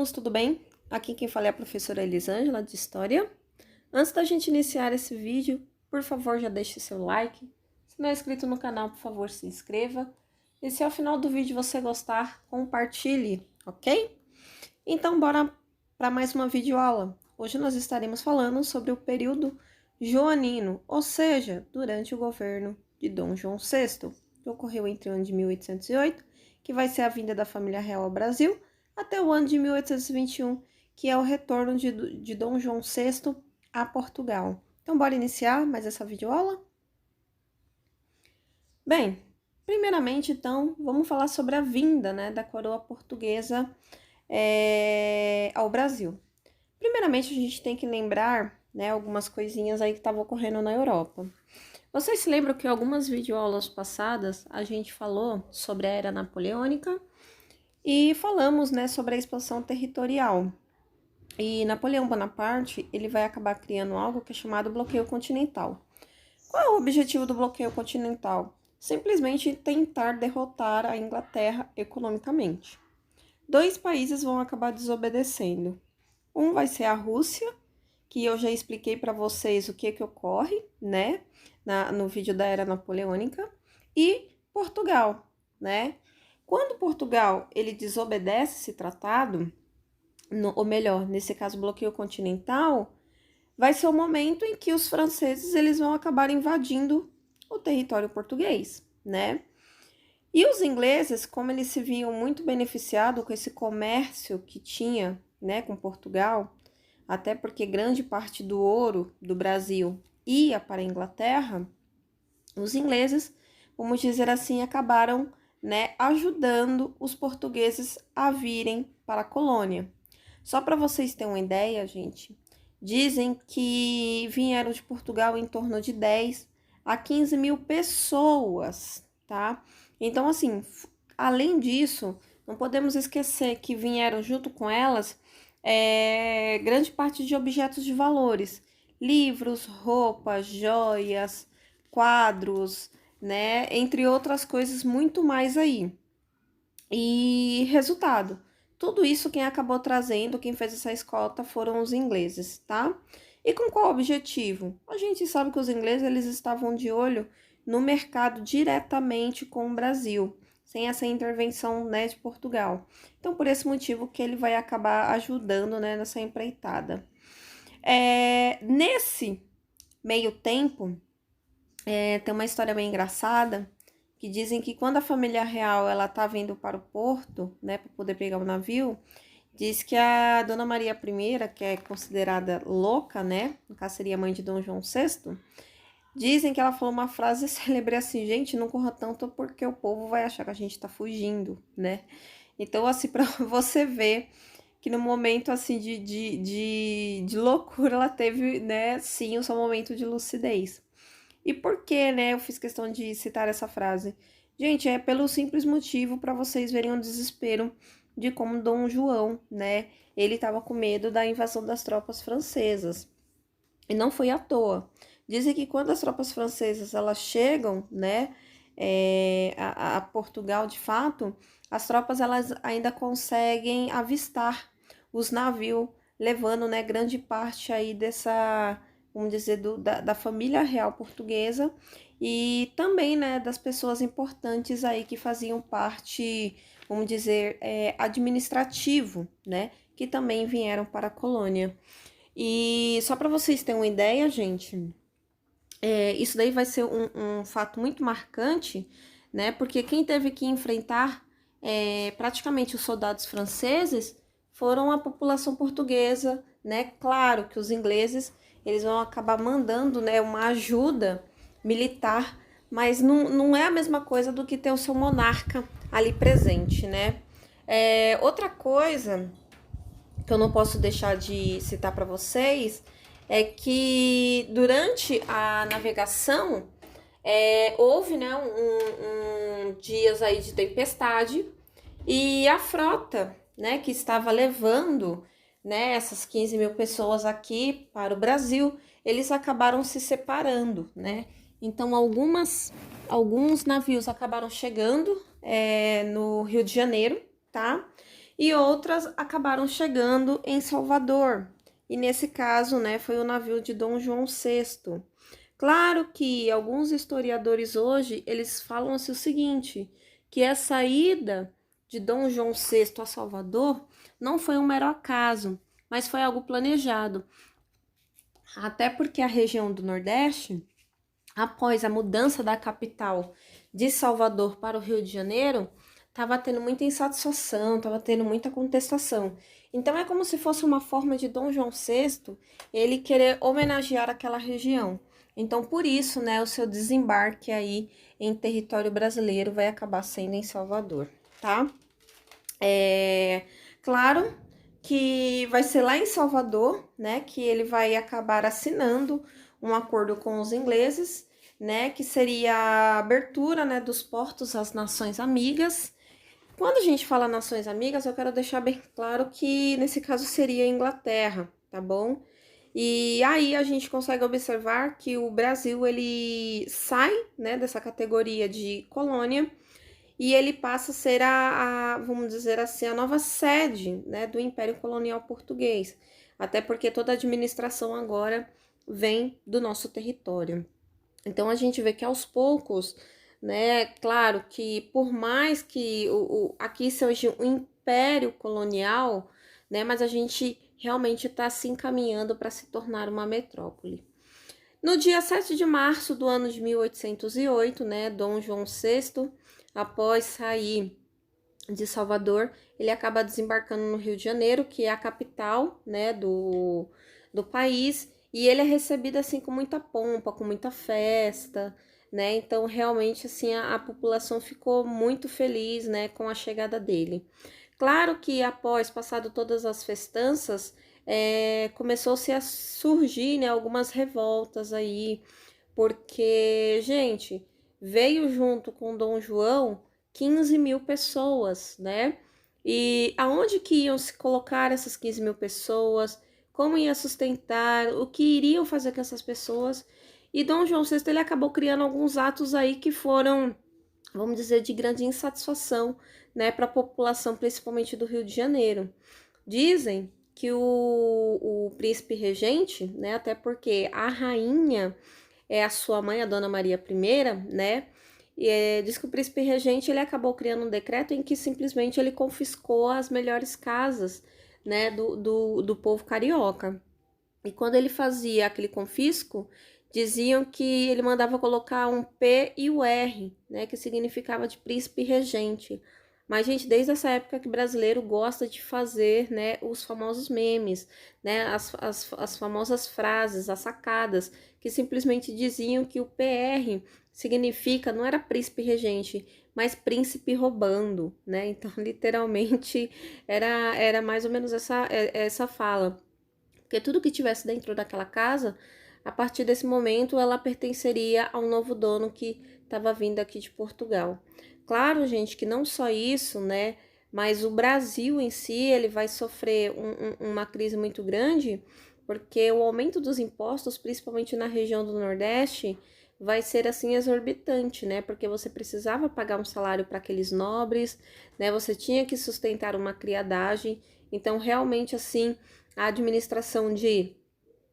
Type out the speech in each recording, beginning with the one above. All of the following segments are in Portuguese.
alunos, tudo bem? Aqui quem fala é a professora Elisângela, de História. Antes da gente iniciar esse vídeo, por favor, já deixe seu like. Se não é inscrito no canal, por favor, se inscreva. E se ao final do vídeo você gostar, compartilhe, ok? Então, bora para mais uma videoaula. Hoje nós estaremos falando sobre o período joanino, ou seja, durante o governo de Dom João VI, que ocorreu entre o ano de 1808, que vai ser a vinda da família real ao Brasil, até o ano de 1821, que é o retorno de Dom João VI a Portugal. Então, bora iniciar mais essa videoaula? Bem, primeiramente, então, vamos falar sobre a vinda, da coroa portuguesa ao Brasil. Primeiramente, a gente tem que lembrar, algumas coisinhas aí que estavam ocorrendo na Europa. Vocês se lembram que em algumas videoaulas passadas a gente falou sobre a Era Napoleônica e falamos, sobre a expansão territorial. E Napoleão Bonaparte, ele vai acabar criando algo que é chamado bloqueio continental. Qual é o objetivo do bloqueio continental? Simplesmente tentar derrotar a Inglaterra economicamente. Dois países vão acabar desobedecendo. Um vai ser a Rússia, que eu já expliquei para vocês o que ocorre, no vídeo da Era Napoleônica, e Portugal, Quando Portugal, ele desobedece esse tratado, ou melhor, nesse caso, bloqueio continental, vai ser o momento em que os franceses, eles vão acabar invadindo o território português, E os ingleses, como eles se viam muito beneficiados com esse comércio que tinha, com Portugal, até porque grande parte do ouro do Brasil ia para a Inglaterra, os ingleses, vamos dizer assim, acabaram, ajudando os portugueses a virem para a colônia. Só para vocês terem uma ideia, gente, dizem que vieram de Portugal em torno de 10 a 15 mil pessoas, tá? Então, assim, além disso, não podemos esquecer que vieram junto com elas grande parte de objetos de valores, livros, roupas, joias, quadros, entre outras coisas muito mais aí. E resultado, tudo isso quem acabou trazendo, quem fez essa escolta foram os ingleses, tá? E com qual objetivo? A gente sabe que os ingleses, eles estavam de olho no mercado diretamente com o Brasil, sem essa intervenção, de Portugal. Então, por esse motivo que ele vai acabar ajudando, nessa empreitada. Nesse meio tempo, tem uma história bem engraçada, que dizem que quando a família real ela estava indo para o porto, para poder pegar o navio, diz que a Dona Maria I, que é considerada louca, no caso seria mãe de Dom João VI, dizem que ela falou uma frase célebre assim: gente, não corra tanto porque o povo vai achar que a gente tá fugindo, Então, assim, para você ver que no momento, assim, de loucura, ela teve, sim, o seu momento de lucidez. E por que, eu fiz questão de citar essa frase? Gente, é pelo simples motivo para vocês verem o desespero de como Dom João, ele estava com medo da invasão das tropas francesas. E não foi à toa. Dizem que quando as tropas francesas elas chegam, a Portugal de fato, as tropas elas ainda conseguem avistar os navios, levando, grande parte aí dessa, vamos dizer, da família real portuguesa e também, das pessoas importantes aí que faziam parte, vamos dizer, administrativo, que também vieram para a colônia. E só para vocês terem uma ideia, gente, isso daí vai ser um fato muito marcante, porque quem teve que enfrentar praticamente os soldados franceses foram a população portuguesa, Claro que os ingleses, eles vão acabar mandando, uma ajuda militar, mas não é a mesma coisa do que ter o seu monarca ali presente, outra coisa que eu não posso deixar de citar para vocês é que durante a navegação houve dias aí de tempestade e a frota que estava levando essas 15 mil pessoas aqui para o Brasil, eles acabaram se separando, Então alguns navios acabaram chegando no Rio de Janeiro, tá? e outras acabaram chegando em Salvador. E nesse caso, né, foi o navio de Dom João VI. Claro que alguns historiadores hoje, eles falam-se o seguinte, que a saída de Dom João VI a Salvador não foi um mero acaso, mas foi algo planejado. Até porque a região do Nordeste, após a mudança da capital de Salvador para o Rio de Janeiro, estava tendo muita insatisfação, estava tendo muita contestação. Então é como se fosse uma forma de Dom João VI ele querer homenagear aquela região. Então por isso, né, o seu desembarque aí em território brasileiro vai acabar sendo em Salvador, tá? Claro que vai ser lá em Salvador, né, que ele vai acabar assinando um acordo com os ingleses, né, que seria a abertura, né, dos portos às nações amigas. Quando a gente fala nações amigas, eu quero deixar bem claro que nesse caso seria a Inglaterra, tá bom? E aí a gente consegue observar que o Brasil ele sai, né, dessa categoria de colônia e ele passa a ser vamos dizer assim, a nova sede, né, do Império Colonial Português, até porque toda a administração agora vem do nosso território. Então a gente vê que aos poucos, né, claro que por mais que aqui seja um império colonial, né, mas a gente realmente está se encaminhando para se tornar uma metrópole. No dia 7 de março do ano de 1808, né, Dom João VI, após sair de Salvador, ele acaba desembarcando no Rio de Janeiro, que é a capital, né, do país, e ele é recebido assim com muita pompa, com muita festa, né? Então realmente assim a população ficou muito feliz, né, com a chegada dele. Claro que após passado todas as festanças, começou-se a surgir, né, algumas revoltas aí, porque, gente, veio junto com Dom João 15 mil pessoas, né? E aonde que iam se colocar essas 15 mil pessoas? Como ia sustentar? O que iriam fazer com essas pessoas? E Dom João VI ele acabou criando alguns atos aí que foram, vamos dizer, de grande insatisfação, né, para a população, principalmente do Rio de Janeiro. Dizem que o príncipe regente, né, até porque a rainha é a sua mãe, a Dona Maria I, né, e diz que o príncipe regente ele acabou criando um decreto em que simplesmente ele confiscou as melhores casas, né, do povo carioca. E quando ele fazia aquele confisco, diziam que ele mandava colocar um P e o R, né, que significava de príncipe regente. Mas, gente, desde essa época que o brasileiro gosta de fazer, né, os famosos memes, né, as famosas frases, as sacadas, que simplesmente diziam que o PR significa, não era príncipe regente, mas príncipe roubando, né? Então, literalmente, era mais ou menos essa fala. Porque tudo que tivesse dentro daquela casa, a partir desse momento, ela pertenceria ao novo dono que estava vindo aqui de Portugal. Claro, gente, que não só isso, né? Mas o Brasil em si, ele vai sofrer uma crise muito grande, porque o aumento dos impostos, principalmente na região do Nordeste, vai ser assim exorbitante, né? Porque você precisava pagar um salário para aqueles nobres, né? Você tinha que sustentar uma criadagem. Então, realmente, assim, a administração de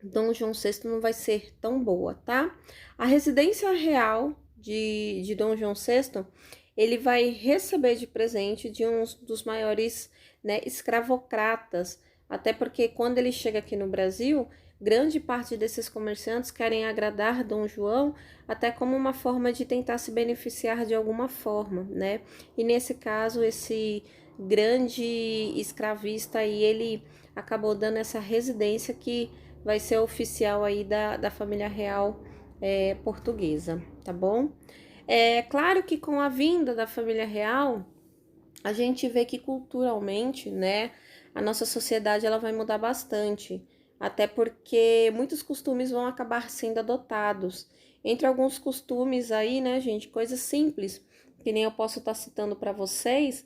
Dom João VI não vai ser tão boa, tá? A residência real de Dom João VI, ele vai receber de presente de um dos maiores, né, escravocratas, até porque quando ele chega aqui no Brasil, grande parte desses comerciantes querem agradar Dom João, até como uma forma de tentar se beneficiar de alguma forma, né? E nesse caso, esse grande escravista aí, ele acabou dando essa residência que vai ser oficial aí da família real portuguesa, tá bom? É claro que com a vinda da família real, a gente vê que culturalmente, né, a nossa sociedade ela vai mudar bastante, até porque muitos costumes vão acabar sendo adotados. Entre alguns costumes aí, né, gente, coisas simples, que nem eu posso estar citando para vocês,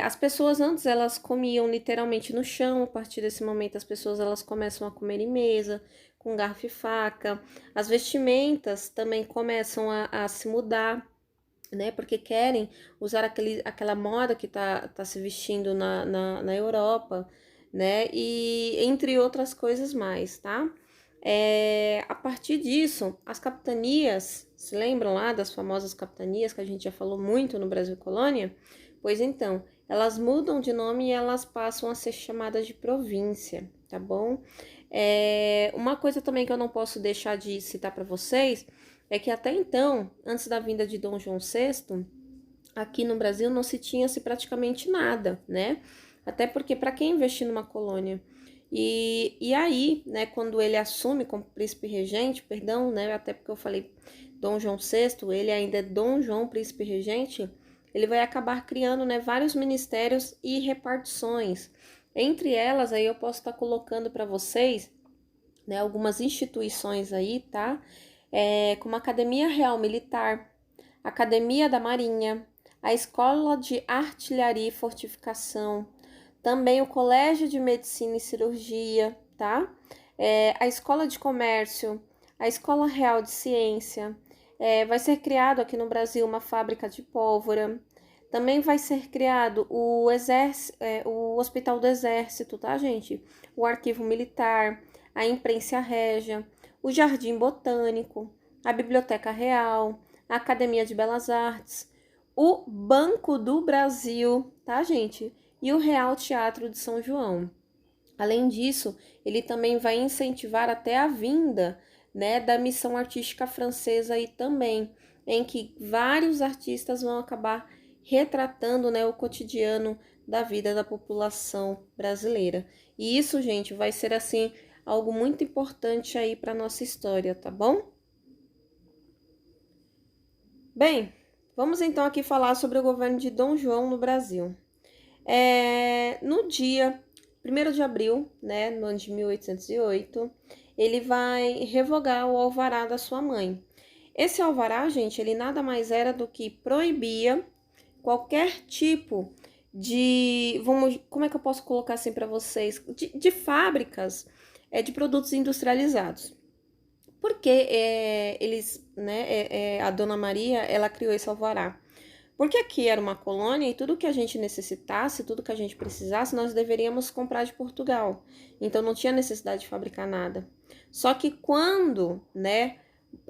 as pessoas antes elas comiam literalmente no chão, a partir desse momento as pessoas elas começam a comer em mesa, com garfo e faca, as vestimentas também começam a se mudar, né? Porque querem usar aquela moda que tá se vestindo na Europa, né? E entre outras coisas mais, tá? A partir disso, as capitanias, se lembram lá das famosas capitanias que a gente já falou muito no Brasil Colônia? Pois então, elas mudam de nome e elas passam a ser chamadas de província, tá bom? Uma coisa também que eu não posso deixar de citar para vocês é que até então, antes da vinda de Dom João VI, aqui no Brasil não se tinha-se praticamente nada, né? Até porque para quem investir numa colônia? E aí, né, quando ele assume como príncipe regente, perdão, né, até porque eu falei Dom João VI, ele ainda é Dom João príncipe regente, ele vai acabar criando, né, vários ministérios e repartições. Entre elas, aí eu posso estar colocando para vocês, né, algumas instituições aí, tá? Como a Academia Real Militar, Academia da Marinha, a Escola de Artilharia e Fortificação, também o Colégio de Medicina e Cirurgia, tá? A Escola de Comércio, a Escola Real de Ciência, vai ser criado aqui no Brasil uma fábrica de pólvora, também vai ser criado o Hospital do Exército, tá, gente? O Arquivo Militar, a Imprensa Régia, o Jardim Botânico, a Biblioteca Real, a Academia de Belas Artes, o Banco do Brasil, tá, gente? E o Real Teatro de São João. Além disso, ele também vai incentivar até a vinda, né, da missão artística francesa aí também, em que vários artistas vão acabar retratando, né, o cotidiano da vida da população brasileira. E isso, gente, vai ser assim algo muito importante aí para nossa história, tá bom? Bem, vamos então aqui falar sobre o governo de Dom João no Brasil. No dia 1º de abril, né, no ano de 1808, ele vai revogar o alvará da sua mãe. Esse alvará, gente, ele nada mais era do que proibia qualquer tipo como é que eu posso colocar assim para vocês? De fábricas de produtos industrializados. Porque eles, né, a Dona Maria, ela criou esse alvará. Porque aqui era uma colônia e tudo que a gente necessitasse, tudo que a gente precisasse, nós deveríamos comprar de Portugal. Então não tinha necessidade de fabricar nada. Só que quando, né,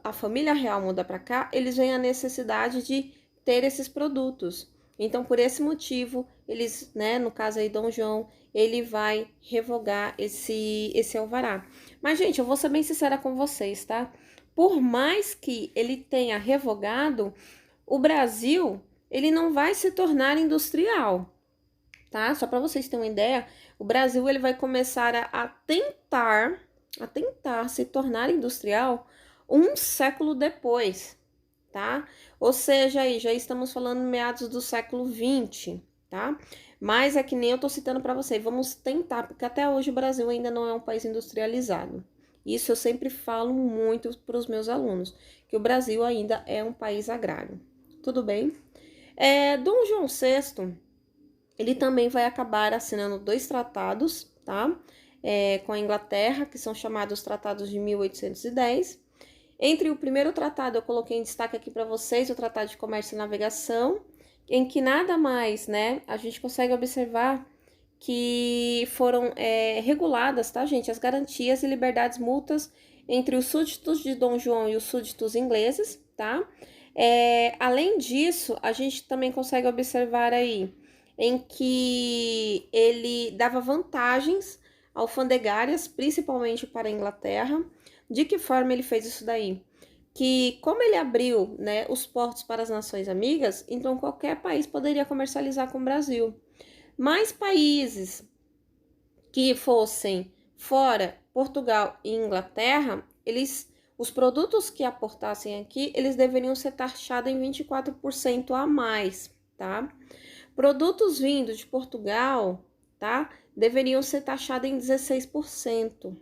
a família real muda para cá, eles veem a necessidade de ter esses produtos. Então, por esse motivo, eles, né, no caso aí, Dom João, ele vai revogar esse alvará. Mas, gente, eu vou ser bem sincera com vocês, tá? Por mais que ele tenha revogado, o Brasil, ele não vai se tornar industrial, tá? Só para vocês terem uma ideia, o Brasil ele vai começar a tentar se tornar industrial um século depois, tá? Ou seja, aí já estamos falando meados do século 20, tá? Mas é que nem eu tô citando para vocês, vamos tentar, porque até hoje o Brasil ainda não é um país industrializado. Isso eu sempre falo muito para os meus alunos, que o Brasil ainda é um país agrário. Tudo bem? Dom João VI, ele também vai acabar assinando 2 tratados, tá? Com a Inglaterra, que são chamados Tratados de 1810. Entre o primeiro tratado, eu coloquei em destaque aqui para vocês o Tratado de Comércio e Navegação, em que nada mais, né? A gente consegue observar que foram reguladas, tá, gente? As garantias e liberdades mútuas entre os súditos de Dom João e os súditos ingleses, tá? Além disso, a gente também consegue observar aí em que ele dava vantagens alfandegárias, principalmente para a Inglaterra. De que forma ele fez isso daí? Que como ele abriu, né, os portos para as nações amigas, então qualquer país poderia comercializar com o Brasil. Mais países que fossem fora Portugal e Inglaterra, os produtos que aportassem aqui, eles deveriam ser taxados em 24% a mais, tá? Produtos vindos de Portugal, tá? Deveriam ser taxados em 16%.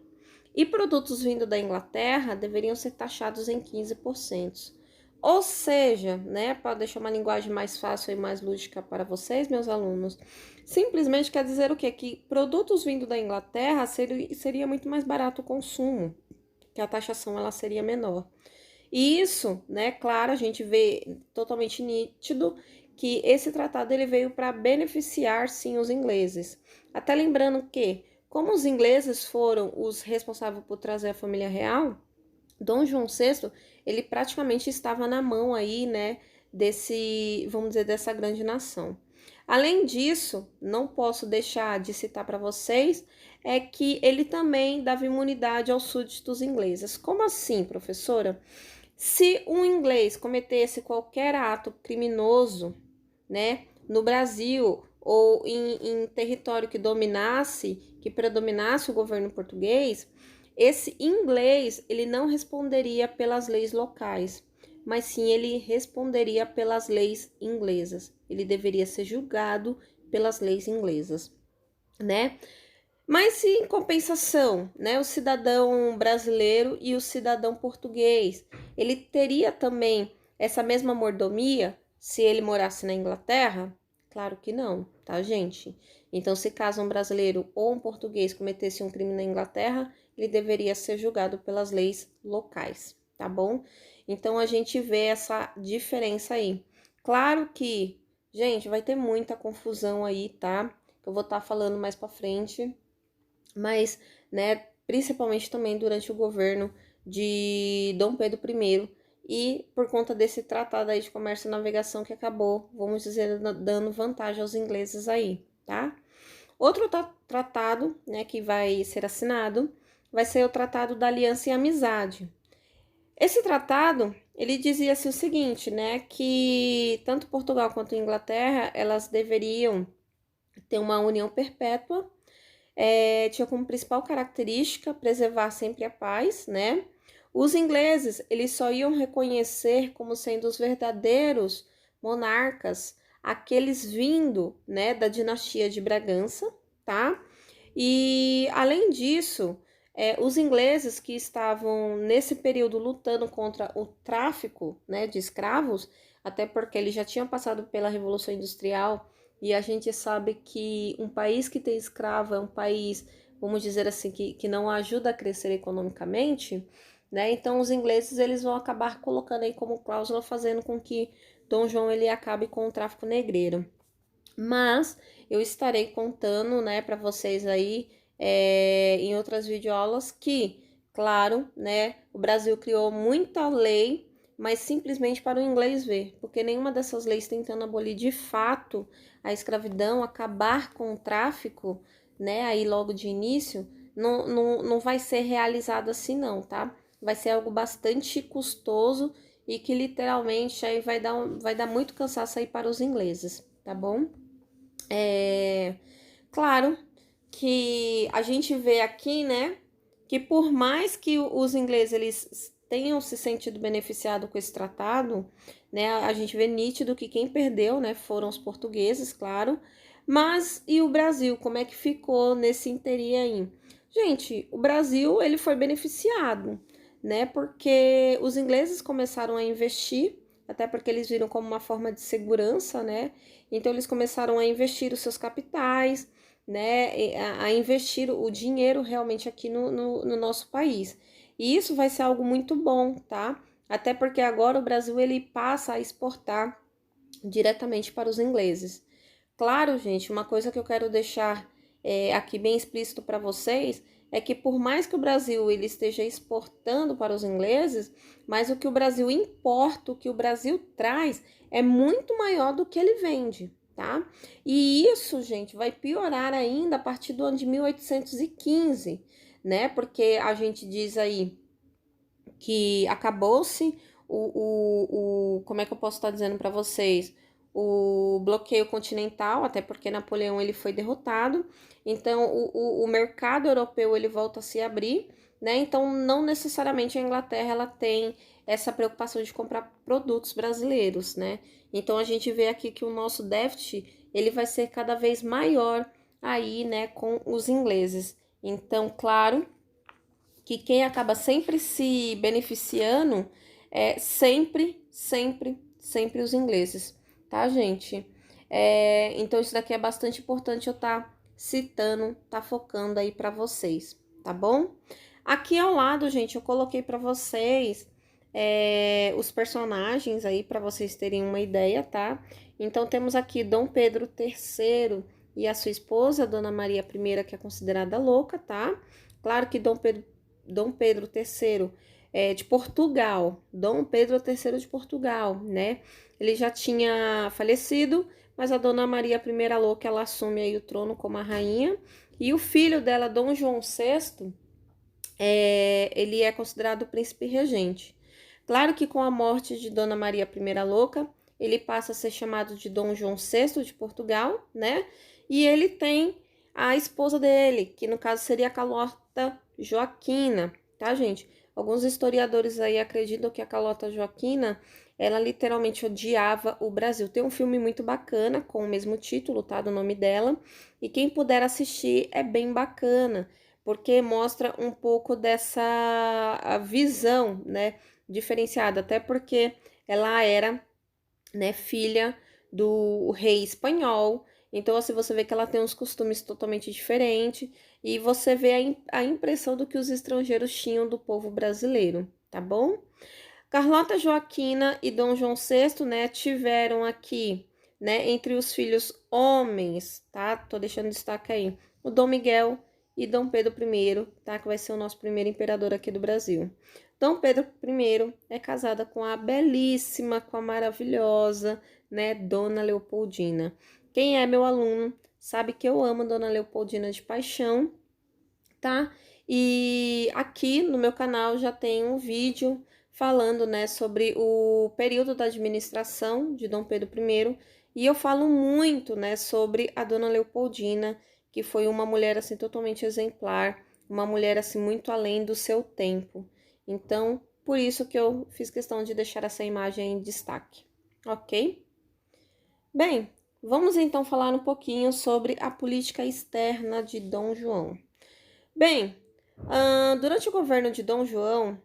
E produtos vindos da Inglaterra deveriam ser taxados em 15%. Ou seja, né, para deixar uma linguagem mais fácil e mais lúdica para vocês, meus alunos, simplesmente quer dizer o quê? Que produtos vindos da Inglaterra seria muito mais barato o consumo, que a taxação ela seria menor. E isso, né, claro, a gente vê totalmente nítido que esse tratado ele veio para beneficiar, sim, os ingleses. Até lembrando que, como os ingleses foram os responsáveis por trazer a família real, Dom João VI, ele praticamente estava na mão aí, né, desse, vamos dizer, dessa grande nação. Além disso, não posso deixar de citar para vocês é que ele também dava imunidade aos súditos ingleses. Como assim, professora? Se um inglês cometesse qualquer ato criminoso, né, no Brasil ou em território que dominasse, que predominasse o governo português, esse inglês ele não responderia pelas leis locais, mas sim ele responderia pelas leis inglesas. Ele deveria ser julgado pelas leis inglesas, né? Mas se em compensação, né, o cidadão brasileiro e o cidadão português, ele teria também essa mesma mordomia se ele morasse na Inglaterra? Claro que não, tá, gente? Então, se caso um brasileiro ou um português cometesse um crime na Inglaterra, ele deveria ser julgado pelas leis locais, tá bom? Então, a gente vê essa diferença aí. Claro que, gente, vai ter muita confusão aí, tá? Que eu vou estar falando mais pra frente, mas, né, principalmente também durante o governo de Dom Pedro I e por conta desse tratado aí de comércio e navegação que acabou, vamos dizer, dando vantagem aos ingleses aí, tá? Outro tratado, né, que vai ser assinado, vai ser o Tratado da Aliança e Amizade. Esse tratado, ele dizia assim o seguinte, né, que tanto Portugal quanto Inglaterra, elas deveriam ter uma união perpétua, tinha como principal característica preservar sempre a paz, né? Os ingleses, eles só iam reconhecer como sendo os verdadeiros monarcas aqueles vindo, né, da dinastia de Bragança, tá? E além disso, os ingleses que estavam nesse período lutando contra o tráfico, né, de escravos, até porque eles já tinham passado pela Revolução Industrial e a gente sabe que um país que tem escravo é um país, vamos dizer assim, que não ajuda a crescer economicamente, né? Então os ingleses eles vão acabar colocando aí como cláusula, fazendo com que Dom João ele acabe com o tráfico negreiro. Mas eu estarei contando, né, para vocês aí em outras videoaulas que, claro, né, o Brasil criou muita lei, mas simplesmente para o inglês ver, porque nenhuma dessas leis tentando abolir de fato a escravidão, acabar com o tráfico, né, aí logo de início, não vai ser realizado assim não, tá? Vai ser algo bastante custoso e que literalmente aí vai dar muito cansaço aí para os ingleses, tá bom? Claro que a gente vê aqui, né, que por mais que os ingleses eles tenham se sentido beneficiado com esse tratado, né, a gente vê nítido que quem perdeu, né, foram os portugueses, claro, mas e o Brasil, como é que ficou nesse interim aí? Gente, o Brasil ele foi beneficiado, né, porque os ingleses começaram a investir, até porque eles viram como uma forma de segurança, né, então eles começaram a investir os seus capitais, né, a investir o dinheiro realmente aqui no nosso país. E isso vai ser algo muito bom, tá? Até porque agora o Brasil ele passa a exportar diretamente para os ingleses. Claro, gente, uma coisa que eu quero deixar aqui bem explícito para vocês é que por mais que o Brasil ele esteja exportando para os ingleses, mas o que o Brasil importa, o que o Brasil traz é muito maior do que ele vende, tá? E isso, gente, vai piorar ainda a partir do ano de 1815, né? Porque a gente diz aí que acabou-se como é que eu posso estar dizendo para vocês? O bloqueio continental, até porque Napoleão ele foi derrotado, então o mercado europeu ele volta a se abrir, né? Então não necessariamente a Inglaterra ela tem essa preocupação de comprar produtos brasileiros, né? Então a gente vê aqui que o nosso déficit ele vai ser cada vez maior aí, né, com os ingleses. Então, claro que quem acaba sempre se beneficiando é sempre os ingleses, tá, gente? Então, isso daqui é bastante importante eu estar citando, tá focando aí para vocês, tá bom? Aqui ao lado, gente, eu coloquei para vocês os personagens aí para vocês terem uma ideia, tá? Então temos aqui Dom Pedro III e a sua esposa, Dona Maria I, que é considerada louca, tá? Claro que Dom Pedro III é de Portugal, Dom Pedro III de Portugal, né? Ele já tinha falecido, mas a Dona Maria I louca, ela assume aí o trono como a rainha. E o filho dela, Dom João VI, ele é considerado o príncipe regente. Claro que com a morte de Dona Maria I Louca, ele passa a ser chamado de Dom João VI de Portugal, né? E ele tem a esposa dele, que no caso seria a Carlota Joaquina, tá, gente? Alguns historiadores aí acreditam que a Carlota Joaquina, ela literalmente odiava o Brasil. Tem um filme muito bacana com o mesmo título, tá, do nome dela, e quem puder assistir é bem bacana, porque mostra um pouco dessa visão, né, diferenciada, até porque ela era, né, filha do rei espanhol. Então, assim, você vê que ela tem uns costumes totalmente diferentes e você vê a impressão do que os estrangeiros tinham do povo brasileiro, tá bom? Carlota Joaquina e Dom João VI, né, tiveram aqui, né, entre os filhos homens, tá? Tô deixando destaque aí, o Dom Miguel e Dom Pedro I, tá? Que vai ser o nosso primeiro imperador aqui do Brasil. Dom Pedro I é casada com a belíssima, com a maravilhosa, né, Dona Leopoldina. Quem é meu aluno sabe que eu amo Dona Leopoldina de paixão, tá? E aqui no meu canal já tem um vídeo falando, né, sobre o período da administração de Dom Pedro I, e eu falo muito, né, sobre a Dona Leopoldina, que foi uma mulher assim totalmente exemplar, uma mulher assim muito além do seu tempo. Então, por isso que eu fiz questão de deixar essa imagem em destaque, ok? Bem, vamos então falar um pouquinho sobre a política externa de Dom João. Bem, durante o governo de Dom João,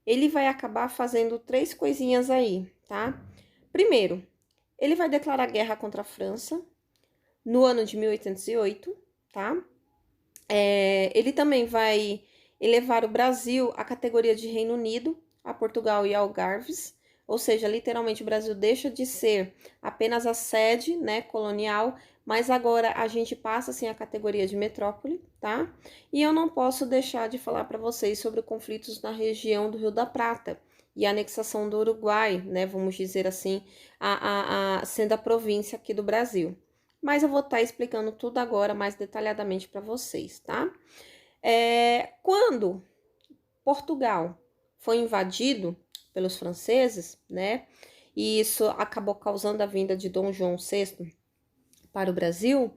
ele vai acabar fazendo três coisinhas aí, tá? Primeiro, ele vai declarar guerra contra a França no ano de 1808, tá? Ele também vai elevar o Brasil à categoria de Reino Unido, a Portugal e Algarves, ou seja, literalmente o Brasil deixa de ser apenas a sede, né, colonial, mas agora a gente passa assim a categoria de metrópole, tá? E eu não posso deixar de falar para vocês sobre conflitos na região do Rio da Prata e a anexação do Uruguai, né, vamos dizer assim, sendo a província aqui do Brasil. Mas eu vou estar explicando tudo agora mais detalhadamente para vocês, tá? Quando Portugal foi invadido pelos franceses, né? E isso acabou causando a vinda de Dom João VI para o Brasil.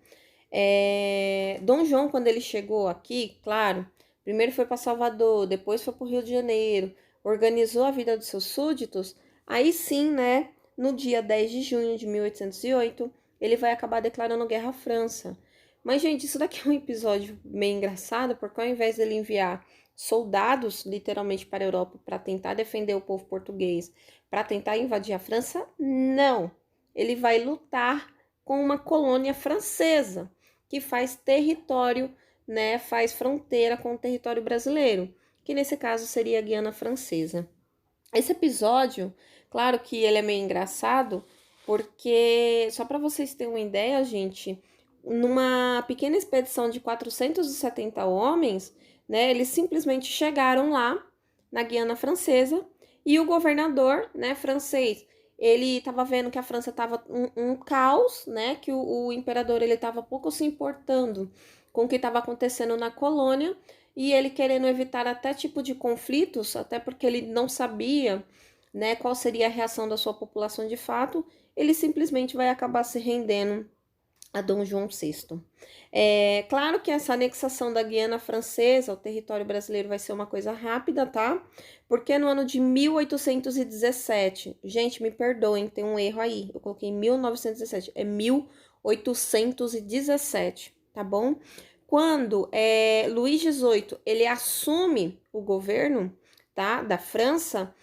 Dom João, quando ele chegou aqui, claro, primeiro foi para Salvador, depois foi para o Rio de Janeiro, organizou a vida dos seus súditos. Aí sim, né? No dia 10 de junho de 1808, ele vai acabar declarando guerra à França. Mas, gente, isso daqui é um episódio meio engraçado, porque ao invés dele enviar soldados, literalmente, para a Europa para tentar defender o povo português, para tentar invadir a França, não. Ele vai lutar com uma colônia francesa, que faz território, né, faz fronteira com o território brasileiro, que nesse caso seria a Guiana Francesa. Esse episódio, claro que ele é meio engraçado, porque, só para vocês terem uma ideia, gente, numa pequena expedição de 470 homens, né, eles simplesmente chegaram lá na Guiana Francesa e o governador, né, francês, ele estava vendo que a França estava um caos, né, que o imperador ele estava pouco se importando com o que estava acontecendo na colônia, e ele querendo evitar até tipo de conflitos, até porque ele não sabia, né, qual seria a reação da sua população de fato, ele simplesmente vai acabar se rendendo a Dom João VI. Claro que essa anexação da Guiana Francesa ao território brasileiro vai ser uma coisa rápida, tá? Porque no ano de 1817, gente, me perdoem, tem um erro aí, eu coloquei 1917, é 1817, tá bom? Quando Luís XVIII, ele assume o governo, tá, da França,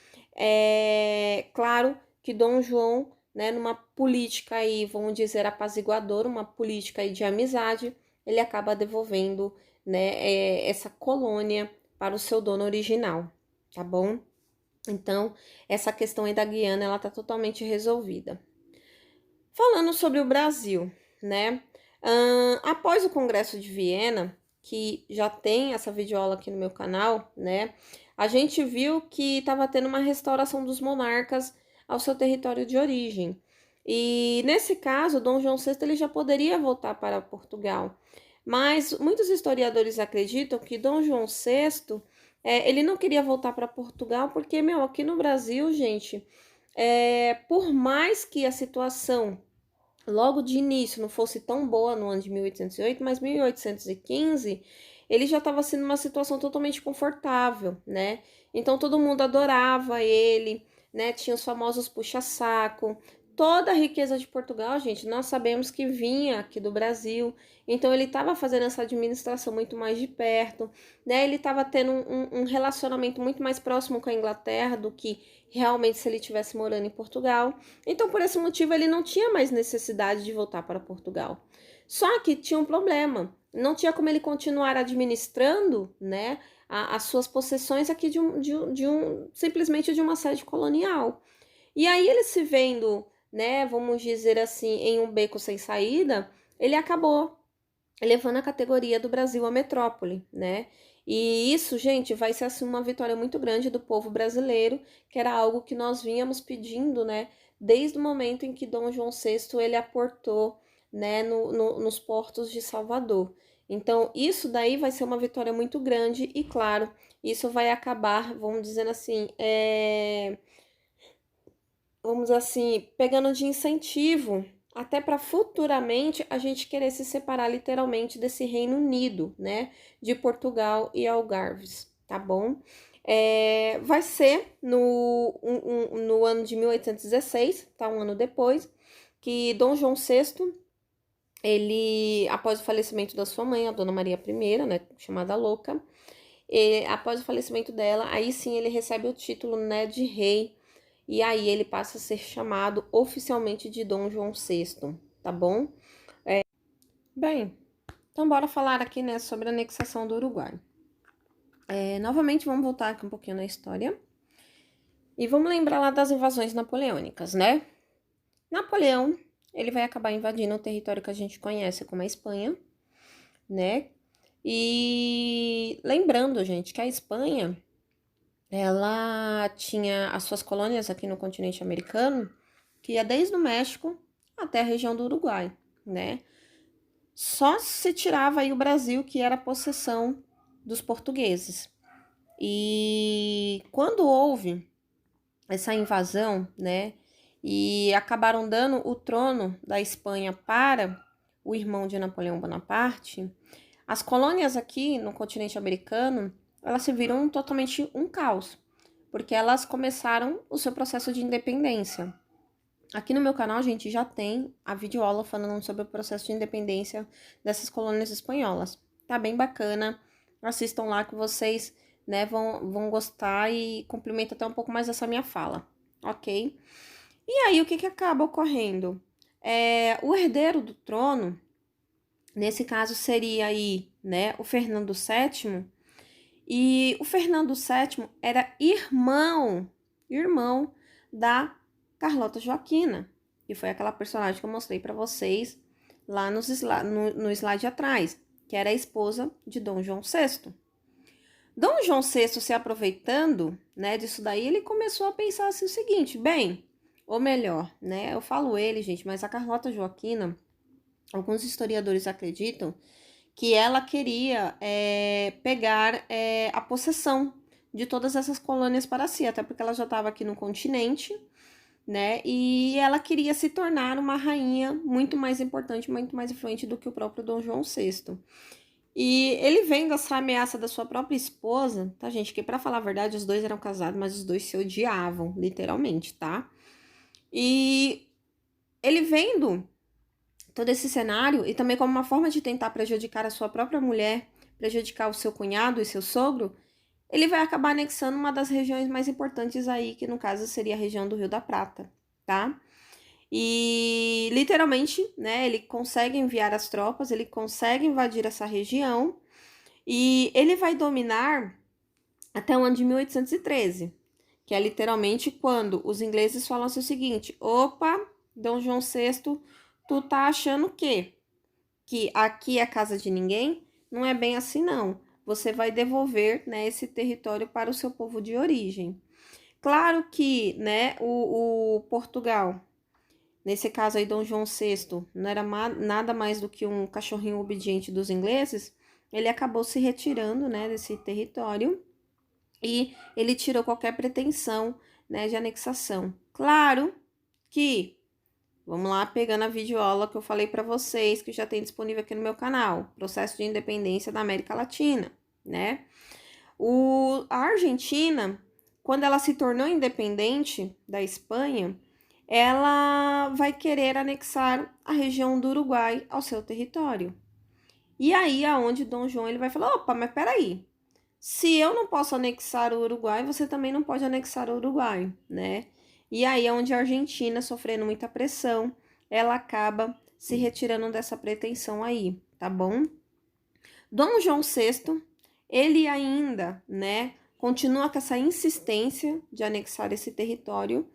claro que Dom João, né, numa política aí, vamos dizer, apaziguadora, uma política aí de amizade, ele acaba devolvendo, né, essa colônia para o seu dono original, tá bom? Então, essa questão aí da Guiana, ela tá totalmente resolvida. Falando sobre o Brasil, né? Após o Congresso de Viena, que já tem essa videoaula aqui no meu canal, né? A gente viu que estava tendo uma restauração dos monarcas ao seu território de origem. E nesse caso, Dom João VI ele já poderia voltar para Portugal. Mas muitos historiadores acreditam que Dom João VI ele não queria voltar para Portugal porque, meu, aqui no Brasil, gente, por mais que a situação logo de início não fosse tão boa no ano de 1808, mas 1815 ele já estava sendo uma situação totalmente confortável, né? Então todo mundo adorava ele, né? Tinha os famosos puxa-saco. Toda a riqueza de Portugal, gente, nós sabemos que vinha aqui do Brasil. Então ele estava fazendo essa administração muito mais de perto, né? Ele estava tendo um relacionamento muito mais próximo com a Inglaterra do que realmente se ele estivesse morando em Portugal. Então, por esse motivo, ele não tinha mais necessidade de voltar para Portugal. Só que tinha um problema. Não tinha como ele continuar administrando, né, as suas possessões aqui simplesmente de uma sede colonial. E aí ele se vendo, né, vamos dizer assim, em um beco sem saída, ele acabou levando a categoria do Brasil à metrópole, né? E isso, gente, vai ser assim uma vitória muito grande do povo brasileiro, que era algo que nós vínhamos pedindo, né? Desde o momento em que Dom João VI ele aportou, né, nos portos de Salvador. Então, isso daí vai ser uma vitória muito grande e, claro, isso vai acabar, vamos dizer assim, vamos assim, pegando de incentivo até para futuramente a gente querer se separar literalmente desse Reino Unido, né, de Portugal e Algarves, tá bom? Vai ser no ano de 1816, tá? Um ano depois, que Dom João VI, ele, após o falecimento da sua mãe, a Dona Maria I, né, chamada Louca, após o falecimento dela, aí sim ele recebe o título, né, de rei. E aí ele passa a ser chamado oficialmente de Dom João VI, tá bom? Bem, então bora falar aqui, né, sobre a anexação do Uruguai. Novamente vamos voltar aqui um pouquinho na história. E vamos lembrar lá das invasões napoleônicas, né? Napoleão, ele vai acabar invadindo o território que a gente conhece como a Espanha, né? E lembrando, gente, que a Espanha, ela tinha as suas colônias aqui no continente americano, que ia desde o México até a região do Uruguai, né? Só se tirava aí o Brasil, que era possessão dos portugueses. E quando houve essa invasão, né, e acabaram dando o trono da Espanha para o irmão de Napoleão Bonaparte, as colônias aqui no continente americano, elas se viram totalmente um caos, porque elas começaram o seu processo de independência. Aqui no meu canal, a gente já tem a videoaula falando sobre o processo de independência dessas colônias espanholas. Tá bem bacana. Assistam lá que vocês, né, vão gostar e complementa até um pouco mais essa minha fala, ok? E aí, o que acaba ocorrendo? O herdeiro do trono, nesse caso seria aí, né, o Fernando VII, e o Fernando VII era irmão da Carlota Joaquina, e foi aquela personagem que eu mostrei para vocês lá no slide atrás, que era a esposa de Dom João VI. Dom João VI, se aproveitando, né, disso daí, ele começou a pensar assim o seguinte, bem, ou melhor, né, eu falo ele, gente, mas a Carlota Joaquina, alguns historiadores acreditam que ela queria pegar a possessão de todas essas colônias para si, até porque ela já estava aqui no continente, né? E ela queria se tornar uma rainha muito mais importante, muito mais influente do que o próprio Dom João VI. E ele vendo essa ameaça da sua própria esposa, tá, gente? Que pra falar a verdade, os dois eram casados, mas os dois se odiavam, literalmente, tá? E ele vendo todo esse cenário, e também como uma forma de tentar prejudicar a sua própria mulher, prejudicar o seu cunhado e seu sogro, ele vai acabar anexando uma das regiões mais importantes aí, que no caso seria a região do Rio da Prata, tá? E literalmente, né, ele consegue enviar as tropas, ele consegue invadir essa região e ele vai dominar até o ano de 1813, que é literalmente quando os ingleses falam assim o seguinte: opa, Dom João VI, tu tá achando o quê? Que aqui é casa de ninguém? Não é bem assim, não. Você vai devolver, né, esse território para o seu povo de origem. Claro que, né, o Portugal, nesse caso aí, Dom João VI, não era nada mais do que um cachorrinho obediente dos ingleses, ele acabou se retirando, né, desse território e ele tirou qualquer pretensão, né, de anexação. Claro que, vamos lá, pegando a videoaula que eu falei para vocês, que já tem disponível aqui no meu canal, Processo de Independência da América Latina, né? A Argentina, quando ela se tornou independente da Espanha, ela vai querer anexar a região do Uruguai ao seu território. E aí, aonde Dom João ele vai falar: opa, mas peraí, se eu não posso anexar o Uruguai, você também não pode anexar o Uruguai, né? E aí é onde a Argentina, sofrendo muita pressão, ela acaba se retirando dessa pretensão aí, tá bom? Dom João VI, ele ainda, né, continua com essa insistência de anexar esse território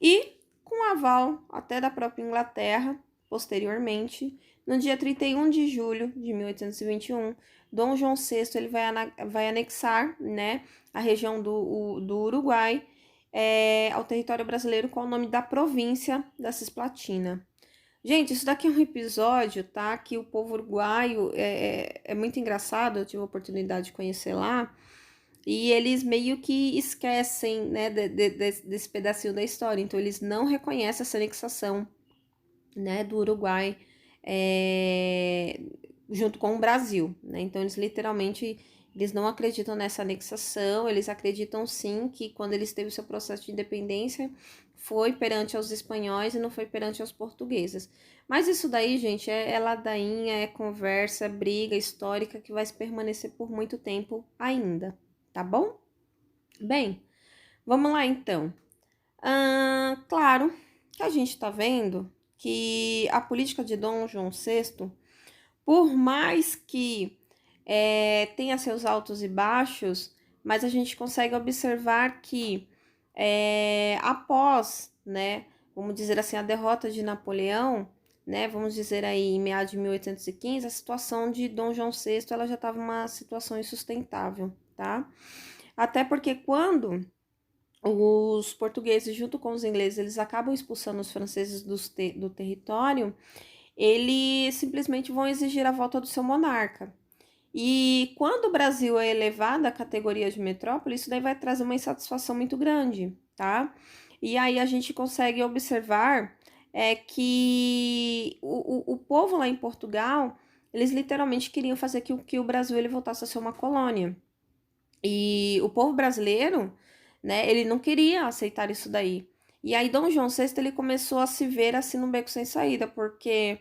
e, com aval até da própria Inglaterra, posteriormente, no dia 31 de julho de 1821, Dom João VI ele vai anexar, né, a região do Uruguai ao território brasileiro com o nome da província da Cisplatina. Gente, isso daqui é um episódio, tá? Que o povo uruguaio é muito engraçado, eu tive a oportunidade de conhecer lá, e eles meio que esquecem, né, desse pedacinho da história. Então, eles não reconhecem essa anexação, né, do Uruguai junto com o Brasil, né? Então, eles literalmente eles não acreditam nessa anexação, eles acreditam sim que quando eles teve o seu processo de independência foi perante aos espanhóis e não foi perante aos portugueses. Mas isso daí, gente, é ladainha, é conversa, é briga histórica que vai permanecer por muito tempo ainda, tá bom? Bem, vamos lá então. Claro que a gente tá vendo que a política de Dom João VI, por mais que tenha seus altos e baixos, mas a gente consegue observar que após, né, vamos dizer assim, a derrota de Napoleão, né, vamos dizer aí em meados de 1815, a situação de Dom João VI ela já estava uma situação insustentável, tá? Até porque quando os portugueses, junto com os ingleses, eles acabam expulsando os franceses do território, eles simplesmente vão exigir a volta do seu monarca. E quando o Brasil é elevado à categoria de metrópole, isso daí vai trazer uma insatisfação muito grande, tá? E aí a gente consegue observar que o povo lá em Portugal, eles literalmente queriam fazer que o Brasil ele voltasse a ser uma colônia. E o povo brasileiro, né, ele não queria aceitar isso daí. E aí Dom João VI, ele começou a se ver assim num beco sem saída, porque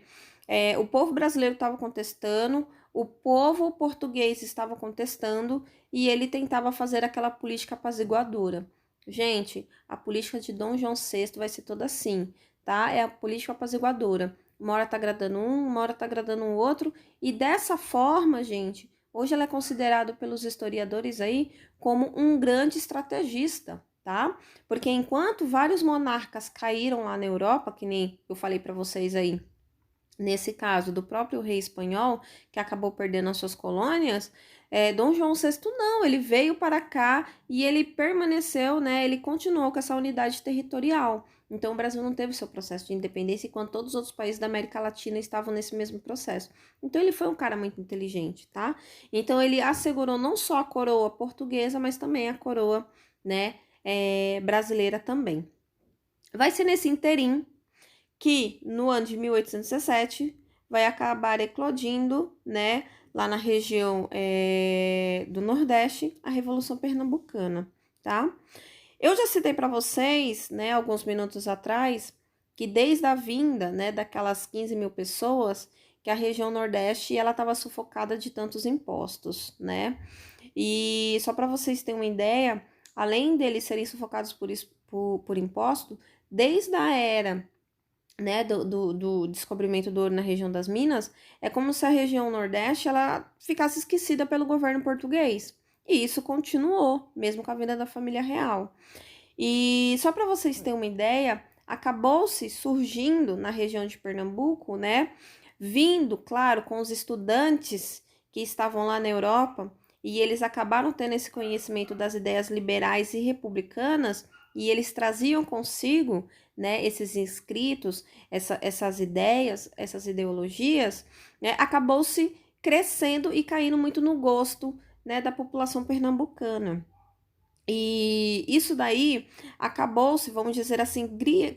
o povo brasileiro estava contestando, o povo português estava contestando, e ele tentava fazer aquela política apaziguadora. Gente, a política de Dom João VI vai ser toda assim, tá? É a política apaziguadora. Uma hora tá agradando um, uma hora tá agradando o outro, e dessa forma, gente, hoje ela é considerada pelos historiadores aí como um grande estrategista, tá? Porque enquanto vários monarcas caíram lá na Europa, que nem eu falei para vocês aí, nesse caso do próprio rei espanhol, que acabou perdendo as suas colônias, Dom João VI não, ele veio para cá e ele permaneceu, né, ele continuou com essa unidade territorial. Então o Brasil não teve seu processo de independência, enquanto todos os outros países da América Latina estavam nesse mesmo processo. Então ele foi um cara muito inteligente, tá? Então ele assegurou não só a coroa portuguesa, mas também a coroa, né, brasileira também. Vai ser nesse interim que no ano de 1817 vai acabar eclodindo, né, lá na região do Nordeste, a Revolução Pernambucana, tá? Eu já citei para vocês, né, alguns minutos atrás, que desde a vinda, né, daquelas 15 mil pessoas, que a região Nordeste ela estava sufocada de tantos impostos, né? E só para vocês terem uma ideia, além deles serem sufocados por imposto, desde a era, né, do descobrimento do ouro na região das Minas, é como se a região Nordeste ela ficasse esquecida pelo governo português. E isso continuou, mesmo com a vinda da família real. E só para vocês terem uma ideia, acabou-se surgindo na região de Pernambuco, né, vindo, claro, com os estudantes que estavam lá na Europa, e eles acabaram tendo esse conhecimento das ideias liberais e republicanas, e eles traziam consigo, né, esses inscritos, essas ideias, essas ideologias, né, acabou-se crescendo e caindo muito no gosto, né, da população pernambucana. E isso daí acabou-se, vamos dizer assim,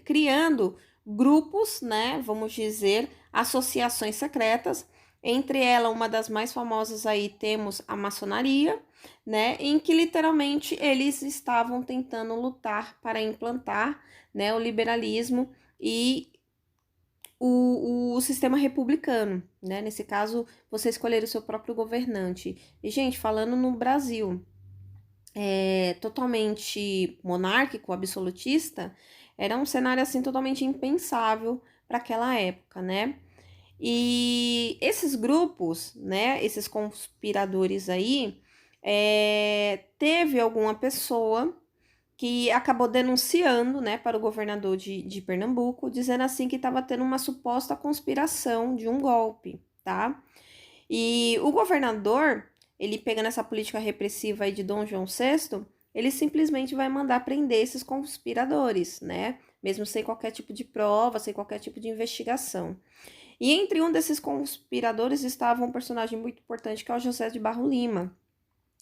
criando grupos, né? Vamos dizer, associações secretas. Entre elas, uma das mais famosas aí temos a maçonaria, né? Em que literalmente eles estavam tentando lutar para implantar, né, o liberalismo e o sistema republicano, né? Nesse caso, você escolher o seu próprio governante. E, gente, falando no Brasil, totalmente monárquico, absolutista, era um cenário assim totalmente impensável para aquela época, né? E esses grupos, né, esses conspiradores aí, teve alguma pessoa que acabou denunciando, né, para o governador de Pernambuco, dizendo assim que estava tendo uma suposta conspiração de um golpe, tá? E o governador, ele pegando essa política repressiva aí de Dom João VI, ele simplesmente vai mandar prender esses conspiradores, né? Mesmo sem qualquer tipo de prova, sem qualquer tipo de investigação. E entre um desses conspiradores estava um personagem muito importante que é o José de Barro Lima.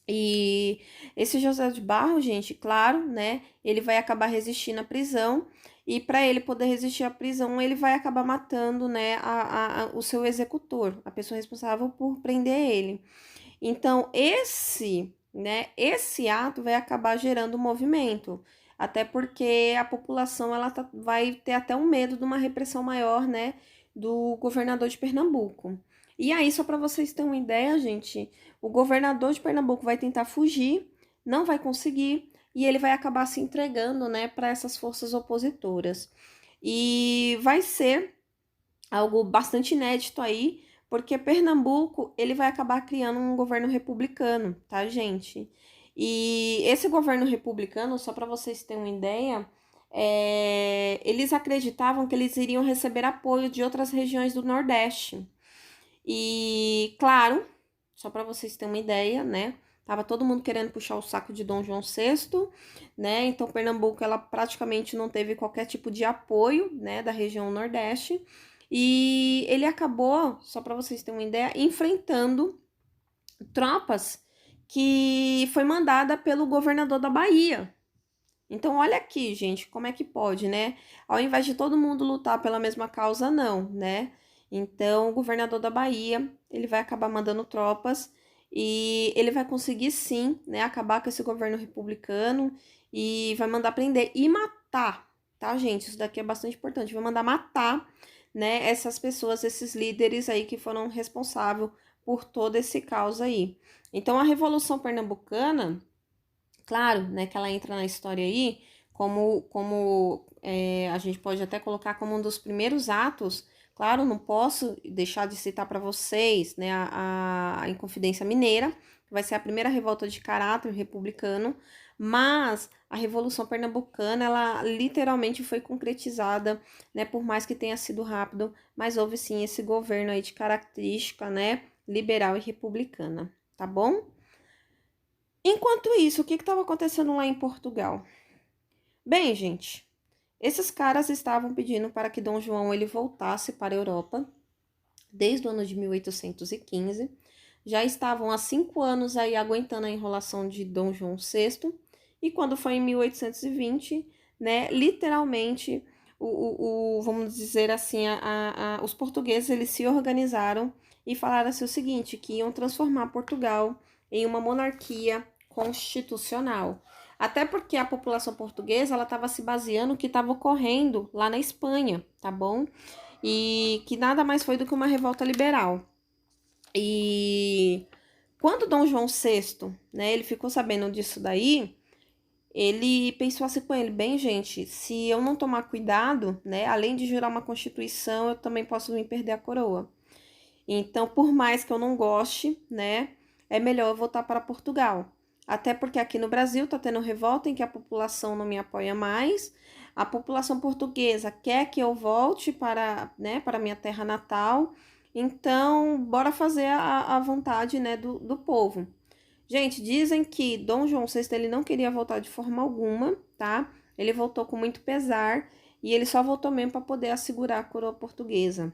E esse José de Barro, gente, claro, né? Ele vai acabar resistindo à prisão. E para ele poder resistir à prisão, ele vai acabar matando, né, o seu executor, a pessoa responsável por prender ele. Então, esse ato vai acabar gerando um movimento, até porque a população vai ter até um medo de uma repressão maior, né, do governador de Pernambuco. E aí, só para vocês terem uma ideia, gente, o governador de Pernambuco vai tentar fugir, não vai conseguir, e ele vai acabar se entregando, né, para essas forças opositoras. E vai ser algo bastante inédito aí, porque Pernambuco, ele vai acabar criando um governo republicano, tá, gente? E esse governo republicano, só para vocês terem uma ideia, eles acreditavam que eles iriam receber apoio de outras regiões do Nordeste. E, claro, só para vocês terem uma ideia, né? Tava todo mundo querendo puxar o saco de Dom João VI, né? Então, Pernambuco, ela praticamente não teve qualquer tipo de apoio, né, da região Nordeste. E ele acabou, só para vocês terem uma ideia, enfrentando tropas que foi mandada pelo governador da Bahia. Então, olha aqui, gente, como é que pode, né? Ao invés de todo mundo lutar pela mesma causa, não, né? Então, o governador da Bahia, ele vai acabar mandando tropas e ele vai conseguir, sim, né, acabar com esse governo republicano e vai mandar prender e matar, tá, gente? Isso daqui é bastante importante. Vai mandar matar, né, essas pessoas, esses líderes aí que foram responsáveis por todo esse caos aí. Então, a Revolução Pernambucana, claro, né, que ela entra na história aí como a gente pode até colocar como um dos primeiros atos. Claro, não posso deixar de citar para vocês, né, a Inconfidência Mineira, que vai ser a primeira revolta de caráter republicano, mas a Revolução Pernambucana, ela literalmente foi concretizada, né, por mais que tenha sido rápido, mas houve sim esse governo aí de característica, né, liberal e republicana, tá bom? Enquanto isso, o que estava acontecendo lá em Portugal? Bem, gente, esses caras estavam pedindo para que Dom João ele voltasse para a Europa desde o ano de 1815. Já estavam há 5 anos aí aguentando a enrolação de Dom João VI. E quando foi em 1820, né, literalmente, vamos dizer assim, os portugueses eles se organizaram e falaram assim o seguinte, que iam transformar Portugal em uma monarquia constitucional. Até porque a população portuguesa ela estava se baseando no que estava ocorrendo lá na Espanha, tá bom? E que nada mais foi do que uma revolta liberal. E quando Dom João VI, né, ele ficou sabendo disso daí, ele pensou assim com ele, bem, gente, se eu não tomar cuidado, né, além de jurar uma constituição, eu também posso me perder a coroa. Então, por mais que eu não goste, né, é melhor eu voltar para Portugal. até porque aqui no Brasil tá tendo revolta em que a população não me apoia mais, a população portuguesa quer que eu volte para, né, para minha terra natal, então bora fazer a vontade, né, do povo. Gente, dizem que Dom João VI ele não queria voltar de forma alguma, tá? Ele voltou com muito pesar e ele só voltou mesmo para poder assegurar a coroa portuguesa.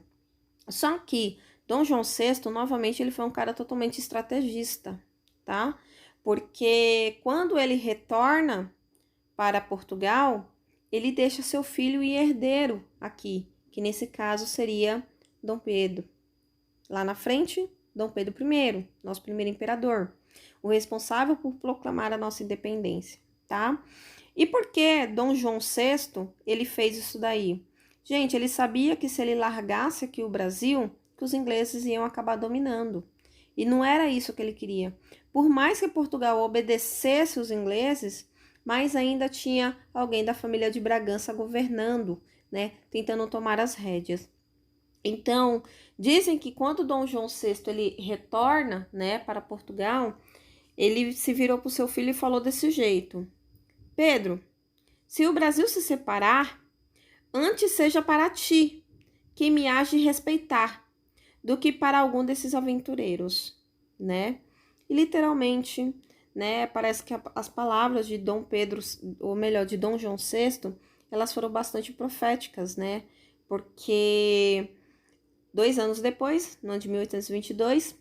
Só que Dom João VI, novamente, ele foi um cara totalmente estrategista, tá? Porque quando ele retorna para Portugal, ele deixa seu filho e herdeiro aqui, que nesse caso seria Dom Pedro. Lá na frente, Dom Pedro I, nosso primeiro imperador, o responsável por proclamar a nossa independência, tá? E por que Dom João VI, ele fez isso daí? Gente, ele sabia que se ele largasse aqui o Brasil, que os ingleses iam acabar dominando. E não era isso que ele queria. Por mais que Portugal obedecesse os ingleses, mas ainda tinha alguém da família de Bragança governando, né, tentando tomar as rédeas. Então, dizem que quando Dom João VI ele retorna, né, para Portugal, ele se virou para o seu filho e falou desse jeito: Pedro, se o Brasil se separar, antes seja para ti, que me hás de respeitar, do que para algum desses aventureiros, né? E literalmente, né, parece que as palavras de Dom Pedro, ou melhor, de Dom João VI, elas foram bastante proféticas, né? Porque 2 anos depois, no ano de 1822,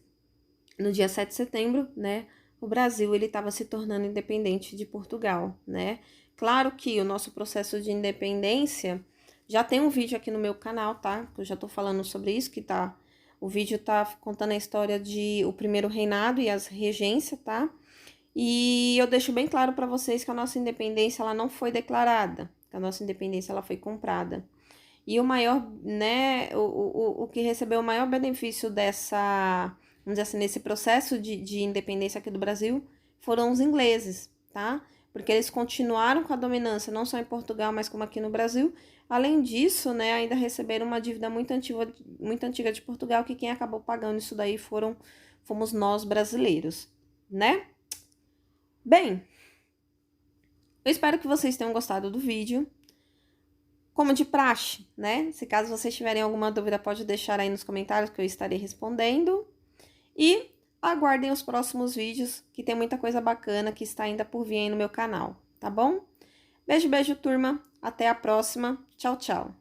no dia 7 de setembro, né, o Brasil ele estava se tornando independente de Portugal, né? Claro que o nosso processo de independência já tem um vídeo aqui no meu canal, tá? Eu já tô falando sobre isso, que tá. O vídeo tá contando a história de o primeiro reinado e as regências, tá? E eu deixo bem claro para vocês que a nossa independência ela não foi declarada, que a nossa independência ela foi comprada. E o maior, né, o que recebeu o maior benefício dessa, vamos dizer assim, nesse processo de independência aqui do Brasil foram os ingleses, tá? Porque eles continuaram com a dominância, não só em Portugal, mas como aqui no Brasil. Além disso, né, ainda receberam uma dívida muito antiga de Portugal, que quem acabou pagando isso daí fomos nós brasileiros, né? Bem, eu espero que vocês tenham gostado do vídeo. Como de praxe, né? Se caso vocês tiverem alguma dúvida, pode deixar aí nos comentários que eu estarei respondendo. E aguardem os próximos vídeos, que tem muita coisa bacana que está ainda por vir aí no meu canal, tá bom? Beijo, beijo, turma. Até a próxima. Tchau, tchau.